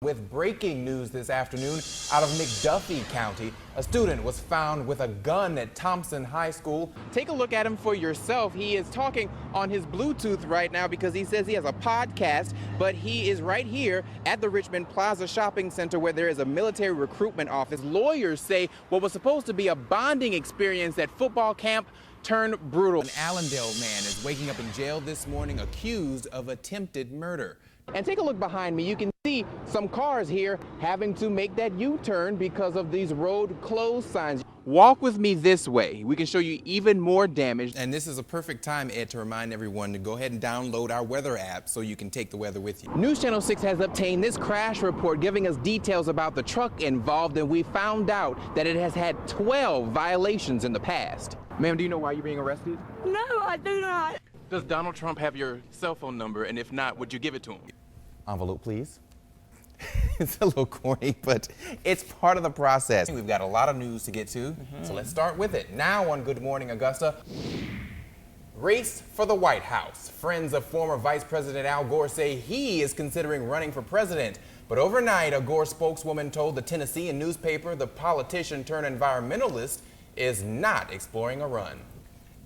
With breaking news this afternoon out of McDuffie County, a student was found with a gun at Thompson High School. Take a look at him for yourself. He is talking on his Bluetooth right now because he says he has a podcast, but he is right here at the Richmond Plaza Shopping Center where there is a military recruitment office. Lawyers say what was supposed to be a bonding experience at football camp turned brutal. An Allendale man is waking up in jail this morning accused of attempted murder. And take a look behind me. You can see some cars here having to make that U-turn because of these road closed signs. Walk with me this way. We can show you even more damage. And this is a perfect time, Ed, to remind everyone to go ahead and download our weather app so you can take the weather with you. News Channel 6 has obtained this crash report giving us details about the truck involved, and we found out that it has had 12 violations in the past. Ma'am, do you know why you're being arrested? No, I do not. Does Donald Trump have your cell phone number? And if not, would you give it to him? Envelope, please. It's a little corny, but it's part of the process. We've got a lot of news to get to, so let's start with it. Now on Good Morning Augusta, race for the White House. Friends of former Vice President Al Gore say he is considering running for president. But overnight, a Gore spokeswoman told the Tennessean newspaper the politician turned environmentalist is not exploring a run.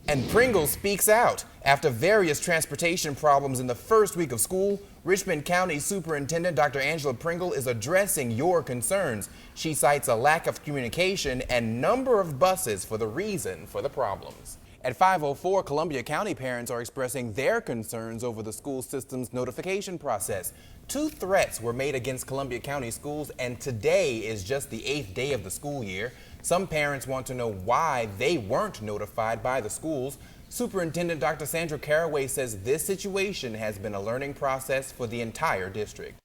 And Pringle speaks out. After various transportation problems in the first week of school, Richmond County Superintendent Dr. Angela Pringle is addressing your concerns. She cites a lack of communication and number of buses for the reason for the problems. At 5:04, Columbia County parents are expressing their concerns over the school system's notification process. 2 threats were made against Columbia County schools, and today is just the 8th day of the school year. Some parents want to know why they weren't notified by the schools. Superintendent Dr. Sandra Caraway says this situation has been a learning process for the entire district.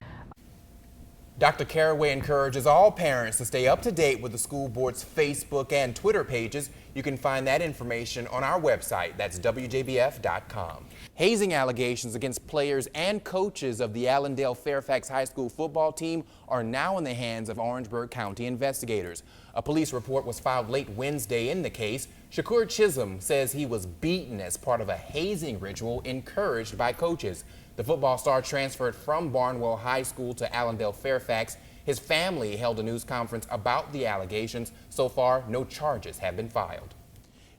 Dr. Caraway encourages all parents to stay up to date with the school board's Facebook and Twitter pages. You can find that information on our website. That's WJBF.com. Hazing allegations against players and coaches of the Allendale Fairfax High School football team are now in the hands of Orangeburg County investigators. A police report was filed late Wednesday in the case. Shakur Chisholm says he was beaten as part of a hazing ritual encouraged by coaches. The football star transferred from Barnwell High School to Allendale Fairfax. His family held a news conference about the allegations. So far, no charges have been filed.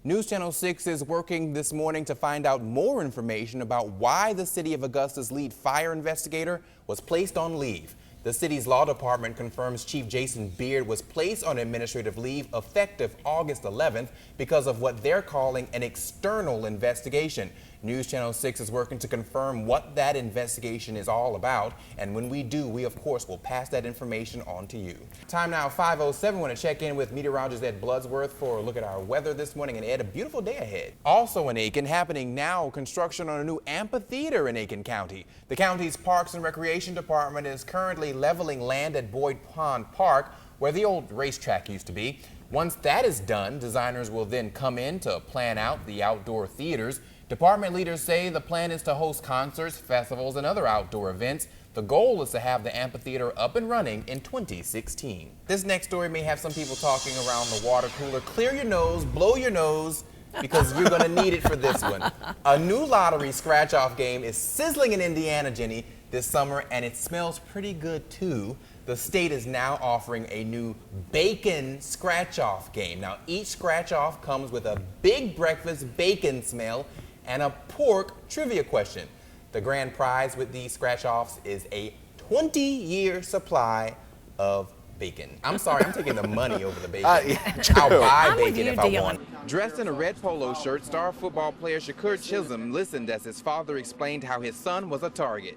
News Channel 6 is working this morning to find out more information about why the City of Augusta's lead fire investigator was placed on leave. The city's law department confirms Chief Jason Beard was placed on administrative leave effective August 11th because of what they're calling an external investigation. News Channel 6 is working to confirm what that investigation is all about, and when we do, we of course will pass that information on to you. Time now 5:07. Want to check in with meteorologist Ed Bloodsworth for a look at our weather this morning. And Ed, a beautiful day ahead. Also in Aiken, happening now, construction on a new amphitheater in Aiken County. The county's Parks and Recreation Department is currently leveling land at Boyd Pond Park, where the old racetrack used to be. Once that is done, designers will then come in to plan out the outdoor theaters. Department leaders say the plan is to host concerts, festivals, and other outdoor events. The goal is to have the amphitheater up and running in 2016. This next story may have some people talking around the water cooler. Clear your nose, blow your nose, because you're going to need it for this one. A new lottery scratch-off game is sizzling in Indiana, Jenny, this summer, and it smells pretty good, too. The state is now offering a new bacon scratch-off game. Now, each scratch-off comes with a big breakfast bacon smell and a pork trivia question. The grand prize with these scratch-offs is a 20-year supply of bacon. I'm sorry, I'm taking the money over the bacon. I'll buy bacon if I want. Dressed in a red polo shirt, star football player Shakur Chisholm listened as his father explained how his son was a target.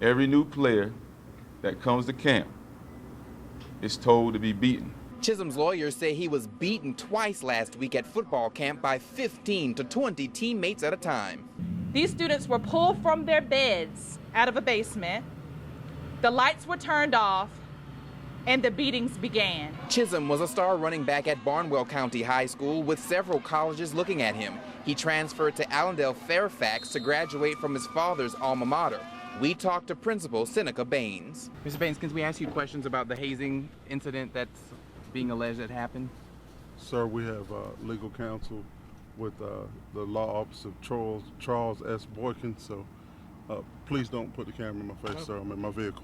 Every new player that comes to camp is told to be beaten. Chisholm's lawyers say he was beaten twice last week at football camp by 15 to 20 teammates at a time. These students were pulled from their beds out of a basement. The lights were turned off, and the beatings began. Chisholm was a star running back at Barnwell County High School with several colleges looking at him. He transferred to Allendale Fairfax to graduate from his father's alma mater. We talked to Principal Seneca Baines. Mr. Baines, can we ask you questions about the hazing incident that's being alleged that happened? Sir, we have legal counsel with the law office of Charles S. Boykin, so please don't put the camera in my face, sir. I'm in my vehicle.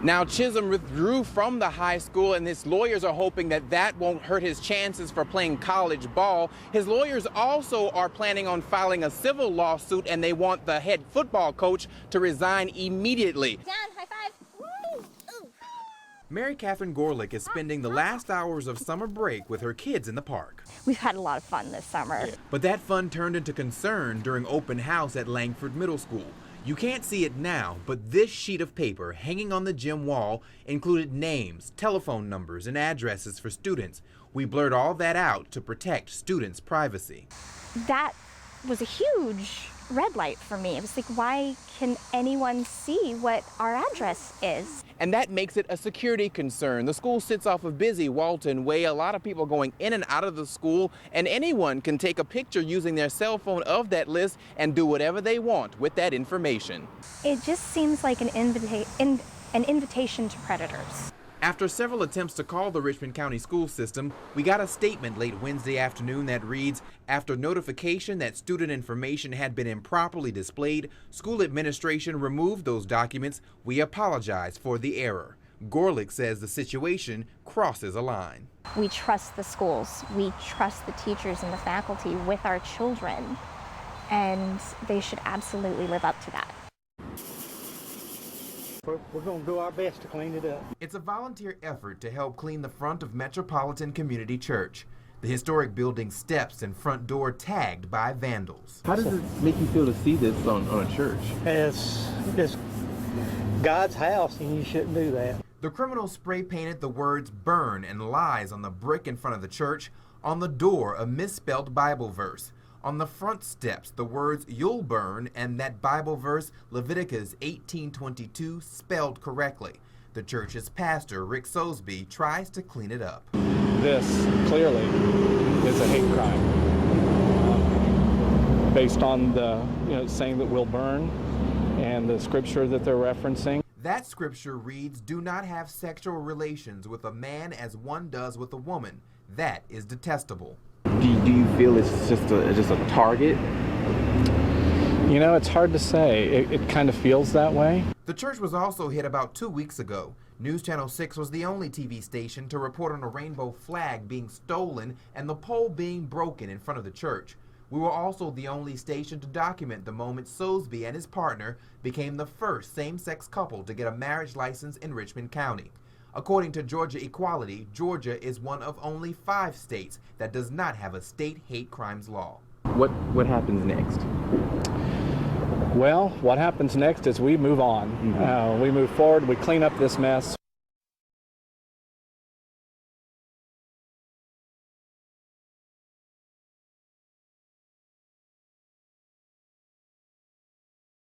Now, Chisholm withdrew from the high school, and his lawyers are hoping that that won't hurt his chances for playing college ball. His lawyers also are planning on filing a civil lawsuit, and they want the head football coach to resign immediately. Down, high five. Woo! Ooh. Mary Catherine Gorlick is spending the last hours of summer break with her kids in the park. We've had a lot of fun this summer. But that fun turned into concern during open house at Langford Middle School. You can't see it now, but this sheet of paper hanging on the gym wall included names, telephone numbers, and addresses for students. We blurred all that out to protect students' privacy. That was a huge red light for me. It was like, why can anyone see what our address is? And that makes it a security concern. The school sits off of busy Walton Way. A lot of people going in and out of the school, and anyone can take a picture using their cell phone of that list and do whatever they want with that information. It just seems like an invitation to predators. After several attempts to call the Richmond County school system, we got a statement late Wednesday afternoon that reads, after notification that student information had been improperly displayed, school administration removed those documents. We apologize for the error. Gorlick says the situation crosses a line. We trust the schools. We trust the teachers and the faculty with our children, and they should absolutely live up to that. We're going to do our best to clean it up. It's a volunteer effort to help clean the front of Metropolitan Community Church. The historic building's steps and front door tagged by vandals. How does it make you feel to see this on a church? It's God's house, and you shouldn't do that. The criminals spray painted the words burn and lies on the brick in front of the church. On the door, a misspelled Bible verse. On the front steps, the words you'll burn and that Bible verse, Leviticus 18:22, spelled correctly. The church's pastor, Rick Sosby, tries to clean it up. This clearly is a hate crime based on the saying that we'll burn and the scripture that they're referencing. That scripture reads, do not have sexual relations with a man as one does with a woman. That is detestable. Do you feel it's just a target? It's hard to say. It kind of feels that way. The church was also hit about 2 weeks ago. News Channel 6 was the only TV station to report on a rainbow flag being stolen and the pole being broken in front of the church. We were also the only station to document the moment Sosby and his partner became the first same-sex couple to get a marriage license in Richmond County. According to Georgia Equality, Georgia is one of only 5 states that does not have a state hate crimes law. What happens next? Well, what happens next is we move on. We move forward, we clean up this mess.